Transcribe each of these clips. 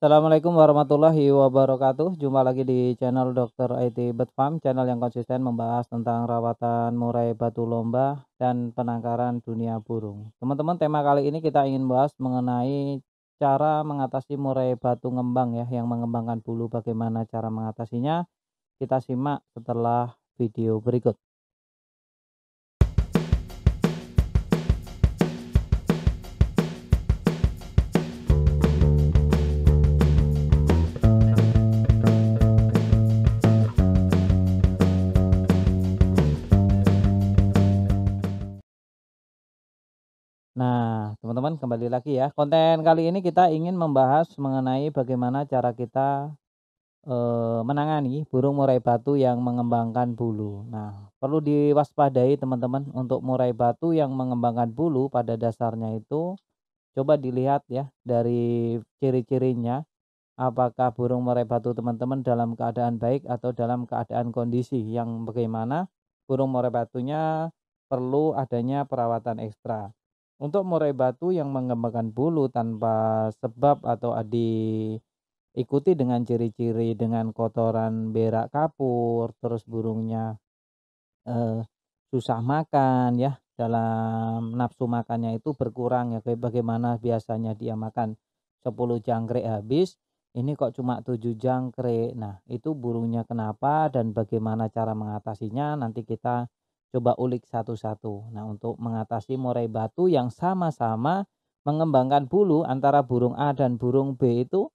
Assalamualaikum warahmatullahi wabarakatuh. Jumpa lagi di channel Dokter IT Bird Farm, channel yang konsisten membahas tentang rawatan murai batu lomba dan penangkaran dunia burung. Teman-teman, tema kali ini kita ingin bahas mengenai cara mengatasi murai batu ngembang ya, yang mengembangkan bulu. Bagaimana cara mengatasinya? Kita simak setelah video berikut. Nah, teman-teman, kembali lagi ya. Konten kali ini kita ingin membahas mengenai bagaimana cara kita menangani burung murai batu yang mengembangkan bulu. Nah, perlu diwaspadai teman-teman, untuk murai batu yang mengembangkan bulu pada dasarnya itu coba dilihat ya dari ciri-cirinya, apakah burung murai batu teman-teman dalam keadaan baik atau dalam keadaan kondisi yang bagaimana burung murai batunya perlu adanya perawatan ekstra. Untuk murai batu yang mengembangkan bulu tanpa sebab atau ikuti dengan ciri-ciri dengan kotoran berak kapur, terus burungnya, eee, susah makan ya, dalam nafsu makannya itu berkurang ya, kayak bagaimana biasanya dia makan 10 jangkrik habis, ini kok cuma 7 jangkrik. Nah, itu burungnya kenapa dan bagaimana cara mengatasinya, nanti kita coba ulik satu-satu. Nah, untuk mengatasi murai batu yang sama-sama mengembangkan bulu antara burung A dan burung B itu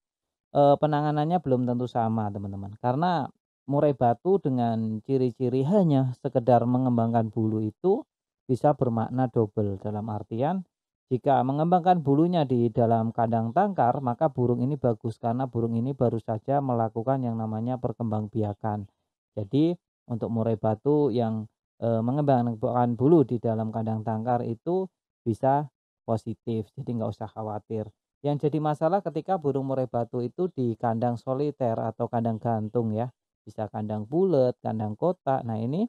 penanganannya belum tentu sama teman-teman, karena murai batu dengan ciri-ciri hanya sekedar mengembangkan bulu itu bisa bermakna double. Dalam artian, jika mengembangkan bulunya di dalam kandang tangkar, maka burung ini bagus karena burung ini baru saja melakukan yang namanya perkembangbiakan. Jadi untuk murai batu yang mengembangkan bulu di dalam kandang tangkar itu bisa positif, jadi nggak usah khawatir. Yang jadi masalah ketika burung murai batu itu di kandang soliter atau kandang gantung ya, bisa kandang bulat, kandang kotak. Nah, ini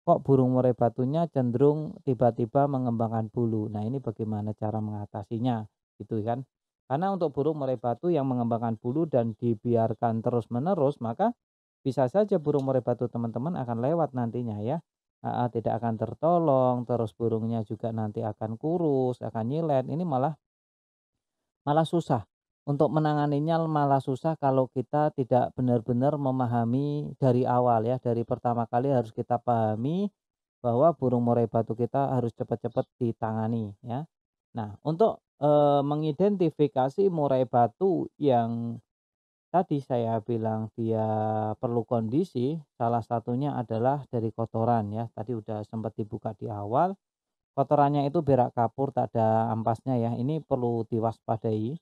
kok burung murai batunya cenderung tiba-tiba mengembangkan bulu. Nah, ini bagaimana cara mengatasinya, gitu kan. Karena untuk burung murai batu yang mengembangkan bulu dan dibiarkan terus-menerus, maka bisa saja burung murai batu teman-teman akan lewat nantinya ya. Tidak akan tertolong, terus burungnya juga nanti akan kurus, akan nyilet. Ini malah Malah susah, untuk menanganinya malah susah kalau kita tidak benar-benar memahami dari awal ya, dari pertama kali harus kita pahami bahwa burung murai batu kita harus cepat-cepat ditangani ya. Nah, untuk, mengidentifikasi murai batu yang tadi saya bilang dia perlu kondisi, salah satunya adalah dari kotoran ya, tadi udah sempat dibuka di awal, kotorannya itu berak kapur tak ada ampasnya ya, ini perlu diwaspadai.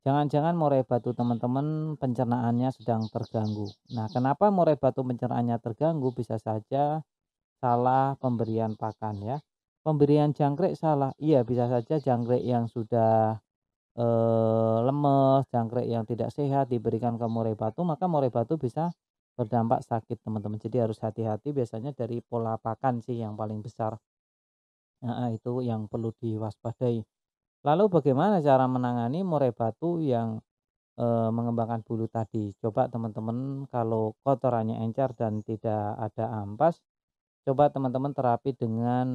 Jangan-jangan murai batu teman-teman pencernaannya sedang terganggu. Nah, kenapa murai batu pencernaannya terganggu? Bisa saja salah pemberian pakan ya. Pemberian jangkrik salah. Iya, bisa saja jangkrik yang sudah lemes, jangkrik yang tidak sehat diberikan ke murai batu, maka murai batu bisa berdampak sakit teman-teman. Jadi harus hati-hati, biasanya dari pola pakan sih yang paling besar. Itu yang perlu diwaspadai. Lalu bagaimana cara menangani murai batu yang mengembangkan bulu tadi? Coba teman-teman kalau kotorannya encer dan tidak ada ampas, coba teman-teman terapi dengan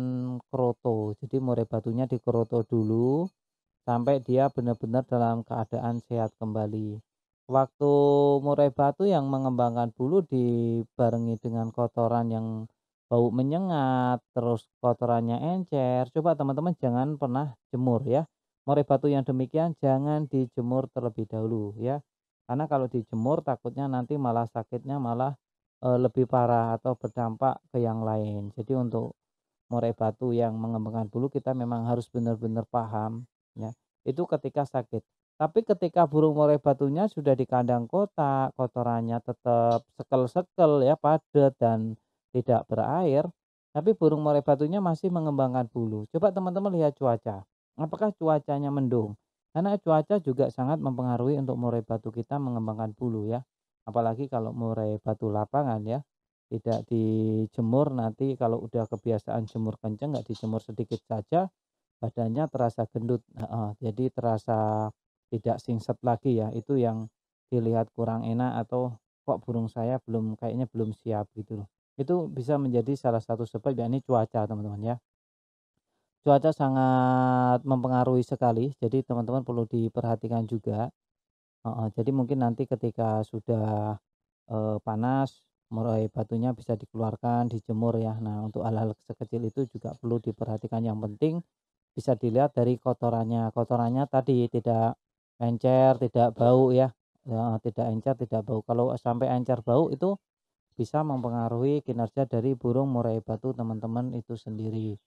kroto. Jadi murai batunya dikeroto dulu sampai dia benar-benar dalam keadaan sehat kembali. Waktu murai batu yang mengembangkan bulu dibarengi dengan kotoran yang bau menyengat, terus kotorannya encer, coba teman-teman jangan pernah jemur ya. Murai batu yang demikian jangan dijemur terlebih dahulu ya. Karena kalau dijemur takutnya nanti malah sakitnya malah lebih parah atau berdampak ke yang lain. Jadi untuk murai batu yang mengembangkan bulu kita memang harus benar-benar paham ya, itu ketika sakit. Tapi ketika burung murai batunya sudah di kandang kotak, kotorannya tetap sekel-sekel ya, padat dan tidak berair, tapi burung murai batunya masih mengembangkan bulu. Coba teman-teman lihat cuaca. Apakah cuacanya mendung? Karena cuaca juga sangat mempengaruhi untuk murai batu kita mengembangkan bulu ya. Apalagi kalau murai batu lapangan ya. Tidak dijemur, nanti kalau udah kebiasaan jemur kenceng nggak dijemur sedikit saja badannya terasa gendut, heeh, jadi terasa tidak singset lagi ya, itu yang dilihat kurang enak atau kok burung saya kayaknya belum siap gitu loh. Itu bisa menjadi salah satu sebab yakni cuaca teman-teman ya. Cuaca sangat mempengaruhi sekali, jadi teman-teman perlu diperhatikan juga, heeh. Jadi mungkin nanti ketika sudah, panas, murai batunya bisa dikeluarkan, dijemur ya. Nah, untuk hal-hal sekecil itu juga perlu diperhatikan, yang penting bisa dilihat dari kotorannya. Kotorannya tadi tidak encer, tidak bau ya, heeh, tidak encer, tidak bau. Kalau sampai encer, bau itu bisa mempengaruhi kinerja dari burung murai batu teman-teman itu sendiri.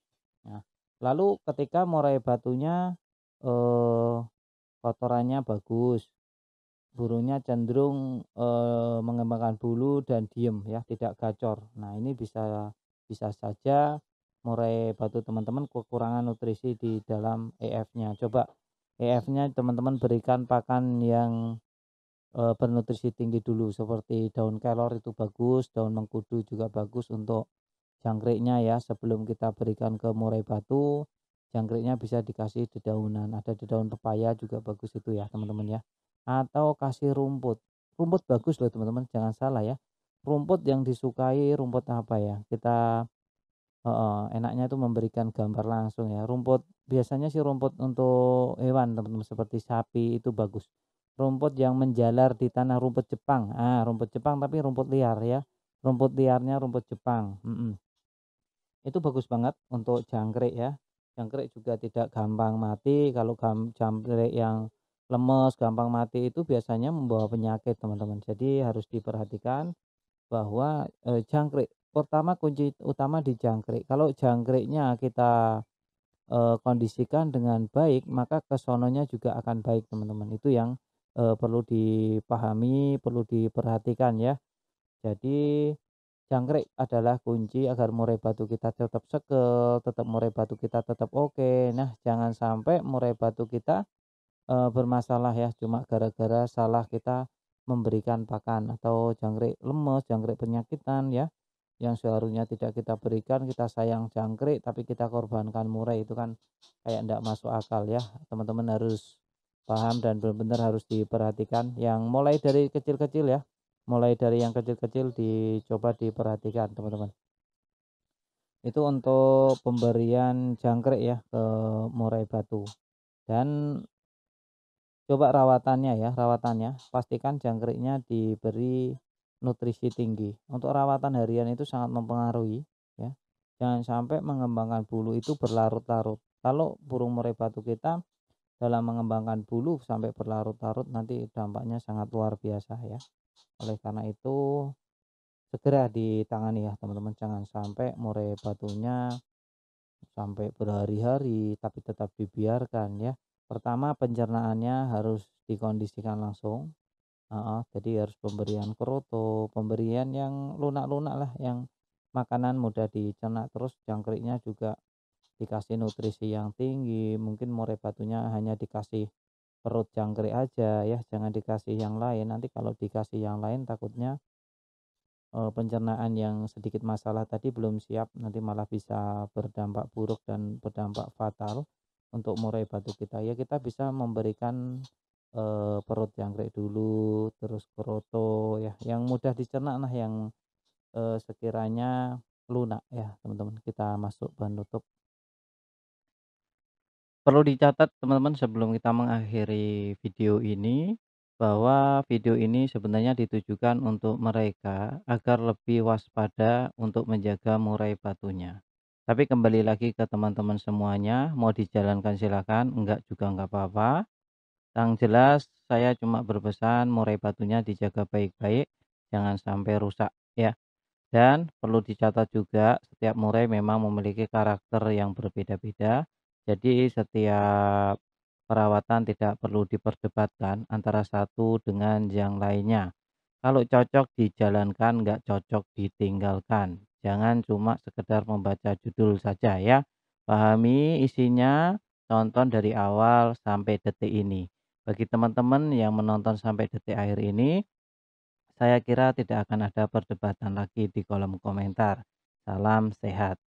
Nah, lalu ketika murai batunya, eee, kotorannya bagus, burungnya cenderung, mengembangkan bulu dan diem ya, tidak gacor. Nah, ini bisa bisa saja murai batu teman-teman kekurangan nutrisi di dalam EF-nya. Coba EF-nya teman-teman berikan pakan yang, bernutrisi tinggi dulu, seperti daun kelor itu bagus, daun mengkudu juga bagus untuk jangkriknya ya. Sebelum kita berikan ke murai batu, jangkriknya bisa dikasih dedaunan, ada dedaun pepaya juga bagus itu ya teman-teman ya. Atau kasih rumput, rumput bagus loh teman-teman, jangan salah ya. Rumput yang disukai rumput apa ya, kita, heeh, enaknya itu memberikan gambar langsung ya. Rumput biasanya sih rumput untuk hewan teman-teman, seperti sapi itu bagus. Rumput yang menjalar di tanah, rumput Jepang, rumput Jepang tapi rumput liar ya. Rumput liarnya rumput Jepang, itu bagus banget untuk jangkrik ya. Jangkrik juga tidak gampang mati, kalau jangkrik yang lemes, gampang mati itu biasanya membawa penyakit teman-teman. Jadi harus diperhatikan bahwa, jangkrik pertama kunci utama di jangkrik. Kalau jangkriknya kita, kondisikan dengan baik, maka kesononya juga akan baik teman-teman. Itu yang, perlu dipahami, perlu diperhatikan ya. Jadi jangkrik adalah kunci agar murai batu kita tetap seger, tetap murai batu kita tetap oke. Nah, jangan sampai murai batu kita, bermasalah ya, cuma gara-gara salah kita memberikan pakan, atau jangkrik lemes, jangkrik penyakitan ya, yang seharusnya tidak kita berikan. Kita sayang jangkrik tapi kita korbankan murai, itu kan kayak ndak masuk akal ya. Teman-teman harus paham dan benar-benar harus diperhatikan, yang mulai dari kecil-kecil ya, mulai dari yang kecil-kecil dicoba diperhatikan teman-teman. Itu untuk pemberian jangkrik ya ke murai batu. Dan coba rawatannya ya, rawatannya pastikan jangkriknya diberi nutrisi tinggi. Untuk rawatan harian itu sangat mempengaruhi ya. Jangan sampai mengembangkan bulu itu berlarut-larut. Kalau burung murai batu kita dalam mengembangkan bulu sampai berlarut-larut, nanti dampaknya sangat luar biasa ya. Oleh karena itu segera ditangani ya teman-teman, jangan sampai murai batunya sampai berhari-hari tapi tetap dibiarkan ya. Pertama, pencernaannya harus dikondisikan langsung, heeh, jadi harus pemberian keroto, pemberian yang lunak-lunak lah, yang makanan mudah dicerna. Terus jangkriknya juga dikasih nutrisi yang tinggi, mungkin murai batunya hanya dikasih perut jangkrik aja ya, jangan dikasih yang lain. Nanti kalau dikasih yang lain takutnya, pencernaan yang sedikit masalah tadi belum siap, nanti malah bisa berdampak buruk dan berdampak fatal untuk murai batu kita. Ya kita bisa memberikan, perut jangkrik dulu, terus keroto ya, yang mudah dicerna lah, yang, sekiranya lunak ya teman-teman. Kita masuk penutup. Perlu dicatat teman-teman sebelum kita mengakhiri video ini, bahwa video ini sebenarnya ditujukan untuk mereka agar lebih waspada untuk menjaga murai batunya. Tapi kembali lagi ke teman-teman semuanya, mau dijalankan silakan, enggak juga enggak apa-apa. Yang jelas saya cuma berpesan murai batunya dijaga baik-baik, jangan sampai rusak ya. Dan perlu dicatat juga, setiap murai memang memiliki karakter yang berbeda-beda. Jadi setiap perawatan tidak perlu diperdebatkan antara satu dengan yang lainnya. Kalau cocok dijalankan, nggak cocok ditinggalkan. Jangan cuma sekedar membaca judul saja ya. Pahami isinya, tonton dari awal sampai detik ini. Bagi teman-teman yang menonton sampai detik akhir ini, saya kira tidak akan ada perdebatan lagi di kolom komentar. Salam sehat.